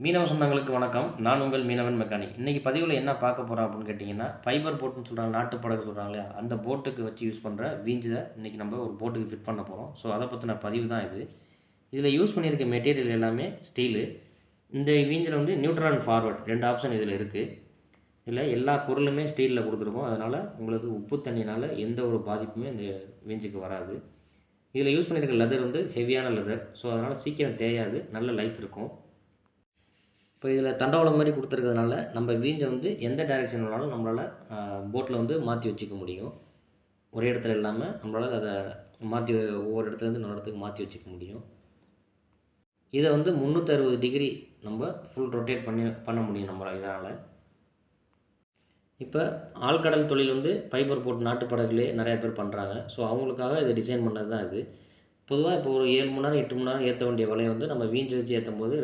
மீனவ சொந்தங்களுக்கு வணக்கம். நான் உங்கள் மீனவன் மெக்கானிக். இன்றைக்கி பதிவில் என்ன பார்க்க போகிறோம் அப்படின்னு கேட்டிங்கன்னா, ஃபைபர் போட்டுன்னு சொல்கிறாங்க, நாட்டு படகு சொல்கிறாங்க இல்லையா, அந்த போட்டுக்கு வச்சு யூஸ் பண்ணுற வீஞ்சை இன்றைக்கி நம்ம ஒரு போட்டுக்கு ஃபிட் பண்ண போகிறோம். ஸோ அதை பற்றின பதிவு தான் இது. இதில் யூஸ் பண்ணியிருக்க மெட்டீரியல் எல்லாமே ஸ்டீலு. இந்த வீஞ்சில் வந்து நியூட்ரல் அண்ட் ஃபார்வர்ட் 2 ஆப்ஷன் இதில் இருக்குது. இதில் எல்லா பொருளுமே ஸ்டீலில் கொடுத்துருக்கோம். அதனால் உங்களுக்கு உப்பு தண்ணினால் எந்த ஒரு பாதிப்புமே இந்த வீஞ்சுக்கு வராது. இதில் யூஸ் பண்ணியிருக்க லெதர் வந்து ஹெவியான லெதர். ஸோ அதனால் சீக்கிரம் தேயாது, நல்ல லைஃப் இருக்கும். இப்போ இதில் தண்டவாளம் மாதிரி கொடுத்துருக்கிறதுனால நம்ம வீஞ்சை வந்து எந்த டைரெக்ஷன் வேணாலும் நம்மளால் போட்டில் வந்து மாற்றி வச்சுக்க முடியும். ஒரே இடத்துல இல்லாமல் நம்மளால் அதை மாற்றி ஒவ்வொரு இடத்துலேருந்து இன்னொரு இடத்துக்கு மாற்றி வச்சுக்க முடியும். இதை வந்து 360 டிகிரி நம்ம ஃபுல் ரொட்டேட் பண்ண முடியும் நம்மளால் இதனால். இப்போ ஆழ்கடல் தொழில் வந்து ஃபைபர் போட் நாட்டு படகுலேயே நிறையா பேர் பண்ணுறாங்க. ஸோ அவங்களுக்காக இதை டிசைன் பண்ணது தான் இது. பொதுவாக இப்போ ஒரு 7 மணி நேரம் 8 மணி நேரம் ஏற்ற வேண்டிய வலையை வந்து நம்ம வீஞ்சை வச்சு ஏற்றும் போது